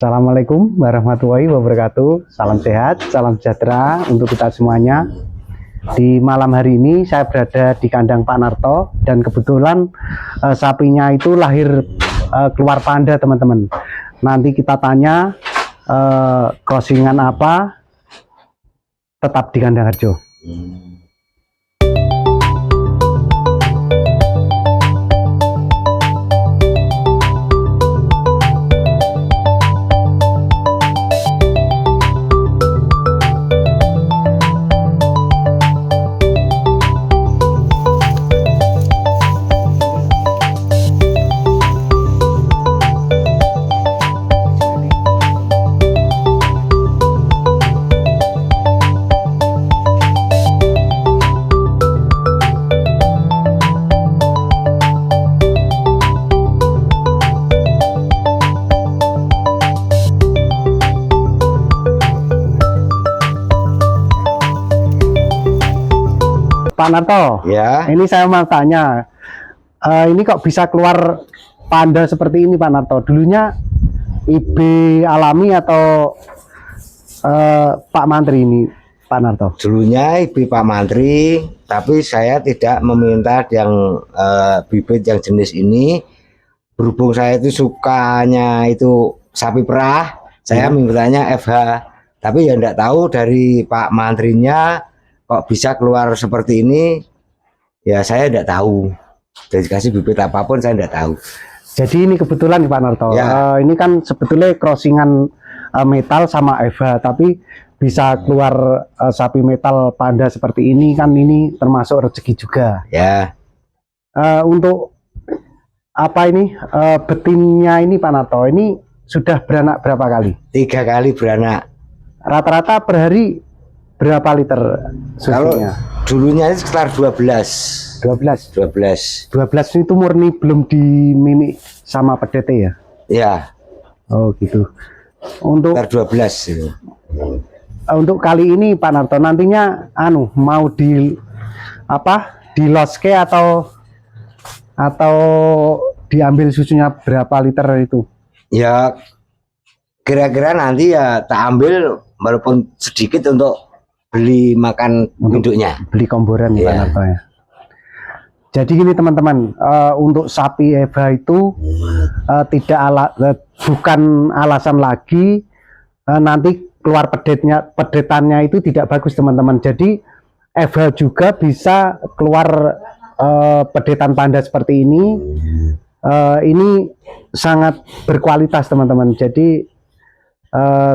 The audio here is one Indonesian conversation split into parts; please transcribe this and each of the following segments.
Assalamualaikum warahmatullahi wabarakatuh. Salam sehat, salam sejahtera untuk kita semuanya. Di malam hari ini saya berada di kandang Pak Narto dan kebetulan sapinya itu lahir keluar panda, teman-teman. Nanti kita tanya crossingan apa, tetap di kandang Harjo. Pak Narto, ya. Ini saya mau tanya, ini kok bisa keluar panda seperti ini, Pak Narto? Dulunya IB alami atau Pak Mantri ini, Pak Narto? Dulunya IB Pak Mantri, tapi saya tidak meminta yang bibit yang jenis ini. Berhubung saya itu sukanya itu sapi perah, saya mintanya FH. Tapi ya enggak tahu dari Pak Mantrinya kok bisa keluar seperti ini, ya saya tidak tahu. Dari kasih bibit apapun saya tidak tahu. Jadi ini kebetulan Pak Narto, ya. Ini kan sebetulnya crossingan metal sama Eva, tapi bisa keluar sapi metal panda seperti ini kan, ini termasuk rezeki juga. Ya. Untuk apa ini betinnya ini Pak Narto, ini sudah beranak berapa kali? 3 kali beranak. Rata-rata per hari berapa liter susunya? Kalau dulunya sekitar 12 itu murni, belum dimimi sama pedete ya? Ya. Oh gitu. Untuk sekitar 12 itu. Untuk kali ini Pak Narto nantinya mau di loske atau diambil susunya berapa liter itu? Ya kira-kira nanti ya tak ambil walaupun sedikit untuk beli makan induknya, beli komboran ya Pak Narto ya. Jadi gini teman-teman, untuk sapi Eva itu bukan alasan lagi nanti keluar pedetannya itu tidak bagus teman-teman. Jadi Eva juga bisa keluar pedetan panda seperti ini. Ini sangat berkualitas teman-teman. Jadi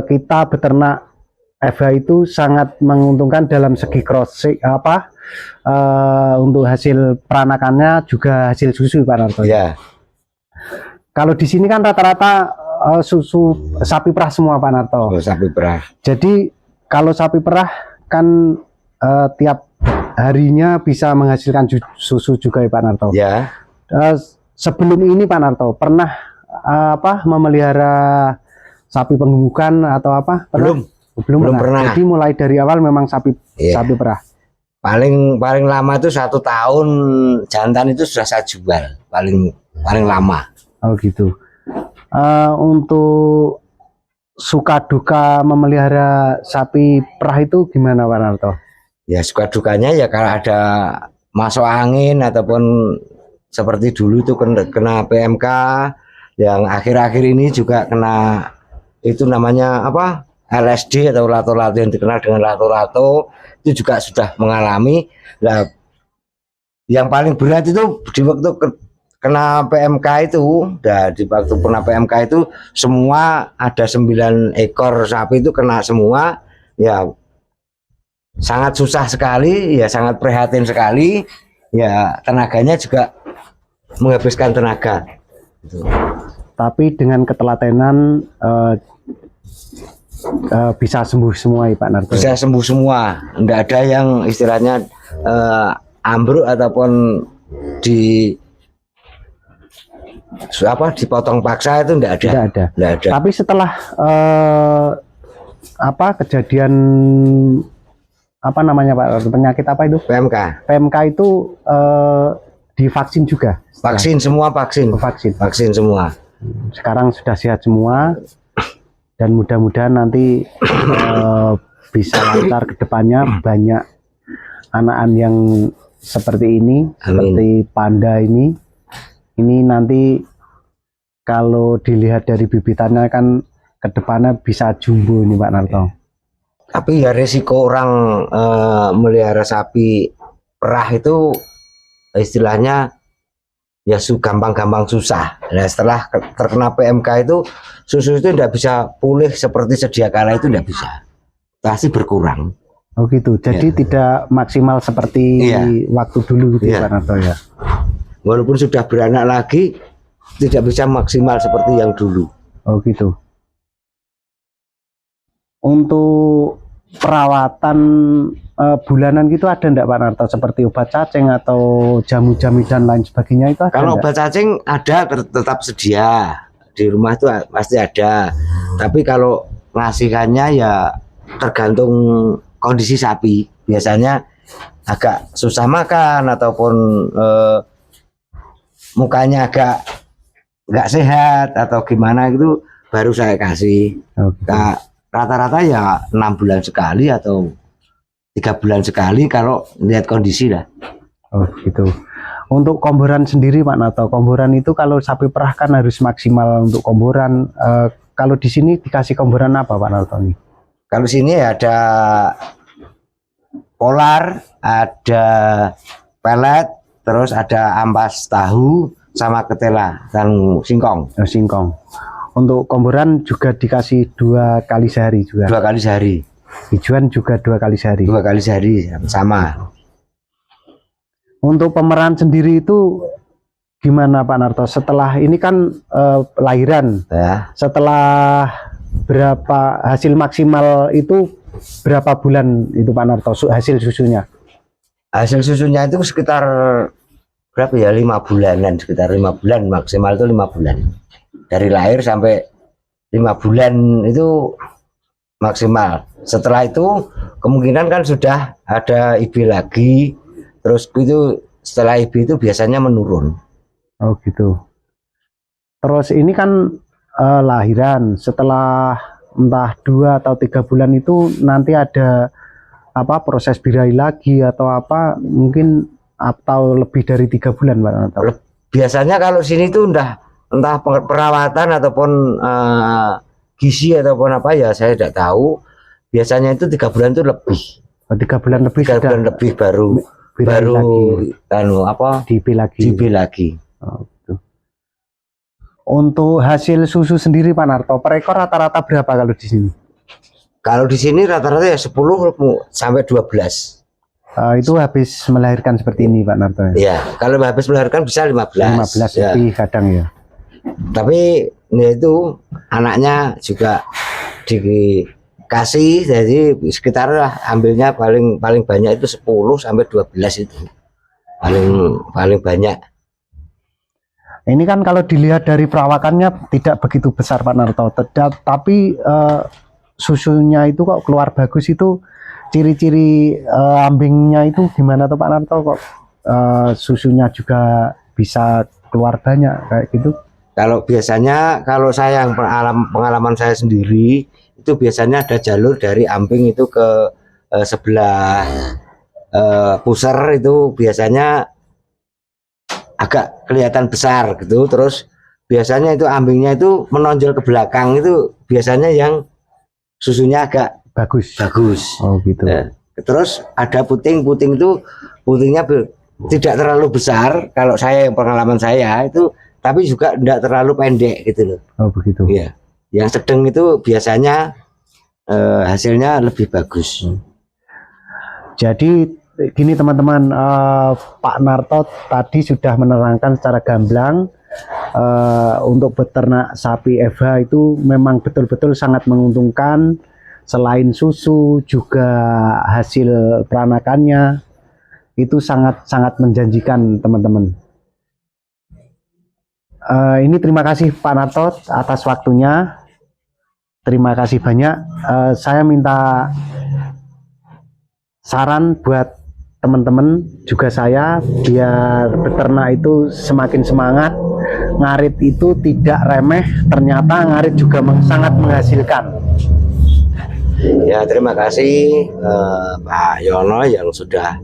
kita beternak Eva itu sangat menguntungkan dalam segi crossing untuk hasil peranakannya, juga hasil susu Pak Narto. Ya. Kalau di sini kan rata-rata susu sapi perah semua Pak Narto. Oh, sapi perah. Jadi kalau sapi perah kan tiap harinya bisa menghasilkan susu juga ya Pak Narto. Ya. Sebelum ini Pak Narto pernah memelihara sapi penggemukan atau apa? Belum pernah. Jadi mulai dari awal memang sapi perah. Paling lama itu 1 tahun jantan itu sudah saya jual, paling lama. Oh gitu. Untuk suka duka memelihara sapi perah itu gimana Pak Narto? Ya suka dukanya ya kalau ada masuk angin ataupun seperti dulu itu kena PMK, yang akhir-akhir ini juga kena itu namanya apa? LSD atau lato-lato yang dikenal dengan lato-lato, itu juga sudah mengalami. Nah, yang paling berat itu di waktu kena PMK itu, di waktu kena PMK itu semua ada 9 ekor sapi itu kena semua. Ya sangat susah sekali, ya sangat prihatin sekali. Ya tenaganya juga menghabiskan tenaga. Gitu. Tapi dengan ketelatenan bisa sembuh semua ya Pak Narto? Bisa sembuh semua, enggak ada yang istilahnya ambruk ataupun dipotong paksa, itu enggak ada. Tapi setelah kejadian Pak, penyakit apa itu? PMK itu divaksin juga? Vaksin semua. Sekarang sudah sehat semua. dan mudah-mudahan nanti bisa lancar ke depannya, banyak anakan yang seperti ini. Amin. Seperti panda ini nanti kalau dilihat dari bibitannya kan ke depannya bisa jumbo ini Pak Narto. Tapi ya resiko orang melihara sapi perah itu istilahnya ya gampang-gampang susah. Nah, setelah terkena PMK itu susu itu tidak bisa pulih seperti sedia kala, itu tidak bisa, pasti berkurang. Oh gitu, jadi tidak maksimal seperti waktu dulu gitu Pak Narto ya. Walaupun sudah beranak lagi tidak bisa maksimal seperti yang dulu. Oh gitu. Untuk perawatan bulanan gitu ada enggak Pak Narto, seperti obat cacing atau jamu-jamu dan lain sebagainya itu ada? Kalau obat cacing ada, tetap sedia di rumah itu pasti ada. Tapi kalau ngasihkannya ya tergantung kondisi sapi. Biasanya agak susah makan ataupun mukanya agak nggak sehat atau gimana gitu baru saya kasih. Nah, rata-rata ya 6 bulan sekali atau 3 bulan sekali kalau lihat kondisi lah. Oh gitu. Untuk komboran sendiri Pak Narto, komboran itu kalau sapi perah kan harus maksimal untuk komboran. Kalau di sini dikasih komboran apa Pak Narto nih? Kalau sini ada polar, ada pelet, terus ada ampas tahu sama ketela dan singkong. Oh, singkong. Untuk komboran juga dikasih 2 kali sehari juga. 2 kali sehari. Hijauan juga 2 kali sehari. 2 kali sehari sama. Untuk pemeran sendiri itu gimana Pak Narto? Setelah ini kan lahiran. Ya. Setelah berapa hasil maksimal itu berapa bulan itu Pak Narto hasil susunya? Hasil susunya itu sekitar berapa ya? 5 bulanan, sekitar 5 bulan maksimal itu 5 bulan. Dari lahir sampai 5 bulan itu maksimal. Setelah itu kemungkinan kan sudah ada IB lagi, terus itu setelah IB itu biasanya menurun. Oh gitu. Terus ini kan lahiran, setelah entah 2 atau 3 bulan itu nanti ada apa proses birahi lagi atau apa, mungkin atau lebih dari 3 bulan Pak? Biasanya kalau sini tuh entah perawatan ataupun gizi ataupun apa ya saya tidak tahu. Biasanya itu 3 bulan itu lebih. 3 bulan lebih. 3 bulan lebih baru DP lagi. Oh, gitu. Untuk hasil susu sendiri Pak Narto, per ekor rata-rata berapa kalau di sini? Kalau di sini rata-rata ya 10 sampai 12. Itu habis melahirkan seperti ini Pak Narto ya? Iya, kalau habis melahirkan bisa 15. 15 ya. Lebih kadang ya. Tapi ya itu anaknya juga dikasih, jadi sekitar ambilnya paling banyak itu 10 sampai 12 itu. Paling banyak. Ini kan kalau dilihat dari perawakannya tidak begitu besar Pak Narto, tapi susunya itu kok keluar bagus. Itu ciri-ciri ambingnya itu gimana tuh Pak Narto, kok susunya juga bisa keluar banyak kayak gitu? Kalau biasanya, kalau saya pengalaman saya sendiri itu biasanya ada jalur dari ambing itu ke sebelah pusar, itu biasanya agak kelihatan besar gitu. Terus biasanya itu ambingnya itu menonjol ke belakang, itu biasanya yang susunya agak bagus. Oh gitu. Terus ada puting itu putingnya tidak terlalu besar kalau saya, yang pengalaman saya itu, tapi juga tidak terlalu pendek gitu loh. Oh begitu. Iya. Yang sedang itu biasanya hasilnya lebih bagus. Jadi gini teman-teman, Pak Narto tadi sudah menerangkan secara gamblang untuk beternak sapi Eva itu memang betul-betul sangat menguntungkan. Selain susu, juga hasil peranakannya itu sangat menjanjikan teman-teman. Ini terima kasih Pak Narto atas waktunya. Terima kasih banyak. Saya minta saran buat teman-teman juga saya, biar beternak itu semakin semangat, ngarit itu tidak remeh, ternyata ngarit juga sangat menghasilkan. Ya, terima kasih Pak Yono yang sudah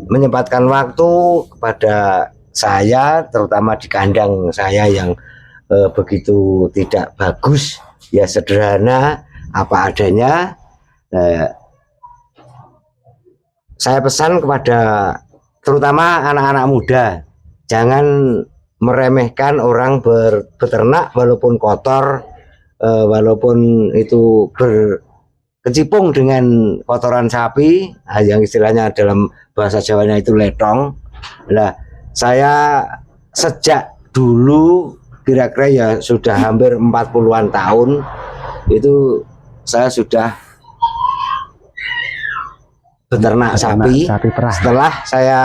menyempatkan waktu kepada saya, terutama di kandang saya yang begitu tidak bagus, ya sederhana apa adanya. Saya pesan kepada terutama anak-anak muda, jangan meremehkan orang beternak walaupun kotor, walaupun itu berkecimpung dengan kotoran sapi, yang istilahnya dalam bahasa Jawanya itu letong. Nah, saya sejak dulu kira-kira ya sudah hampir 40-an tahun itu saya sudah beternak sapi perah. Setelah saya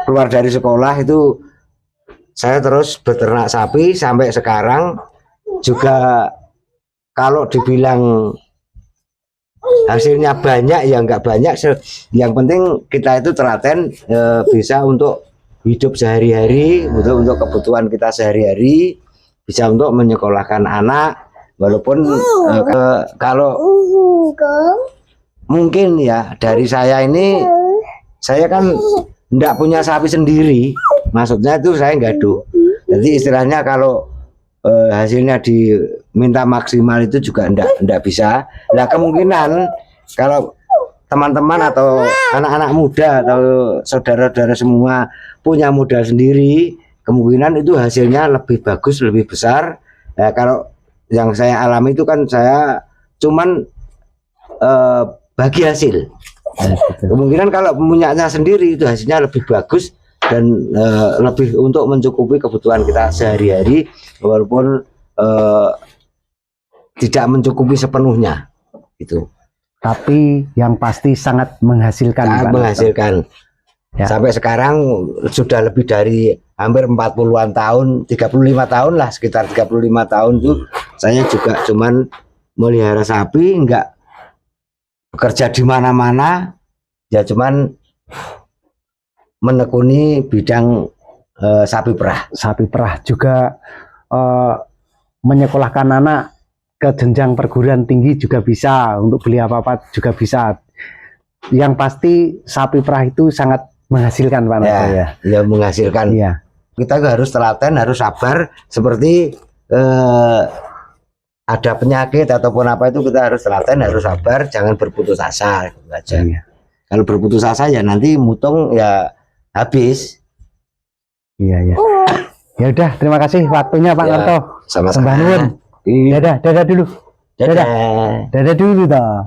keluar dari sekolah itu saya terus beternak sapi sampai sekarang juga. Kalau dibilang hasilnya banyak ya enggak banyak, yang penting kita itu telaten, bisa untuk hidup sehari-hari, untuk kebutuhan kita sehari-hari, bisa untuk menyekolahkan anak, walaupun kalau mungkin ya dari saya ini, saya kan enggak punya sapi sendiri, maksudnya itu saya gaduh. Jadi istilahnya kalau hasilnya diminta maksimal itu juga enggak bisa. Nah, kemungkinan kalau teman-teman atau anak-anak muda atau saudara-saudara semua punya modal sendiri, kemungkinan itu hasilnya lebih bagus, lebih besar. Nah, kalau yang saya alami itu kan saya cuman bagi hasil. Kemungkinan kalau punyanya sendiri itu hasilnya lebih bagus dan lebih untuk mencukupi kebutuhan kita sehari-hari, walaupun tidak mencukupi sepenuhnya itu. Tapi yang pasti sangat menghasilkan. Sangat menghasilkan. Ya. Sampai sekarang sudah lebih dari hampir 40-an tahun, 35 tahun lah, sekitar 35 tahun itu saya juga cuman melihara sapi, enggak bekerja di mana-mana, ya cuman menekuni bidang sapi perah. Sapi perah juga menyekolahkan anak ke jenjang perguruan tinggi juga bisa, untuk beli apa-apa juga bisa. Yang pasti sapi perah itu sangat menghasilkan, Pak Narto, ya. Ya, menghasilkan. Iya. Kita harus telaten, harus sabar. Seperti ada penyakit ataupun apa itu kita harus telaten, harus sabar, jangan berputus asa. Gitu aja. Iya. Kalau berputus asa ya nanti mutung ya habis. Iya, ya. Ya udah, terima kasih waktunya Pak Narto. Sama-sama. Dadah, dadah dulu. Dadah. Dadah dulu toh.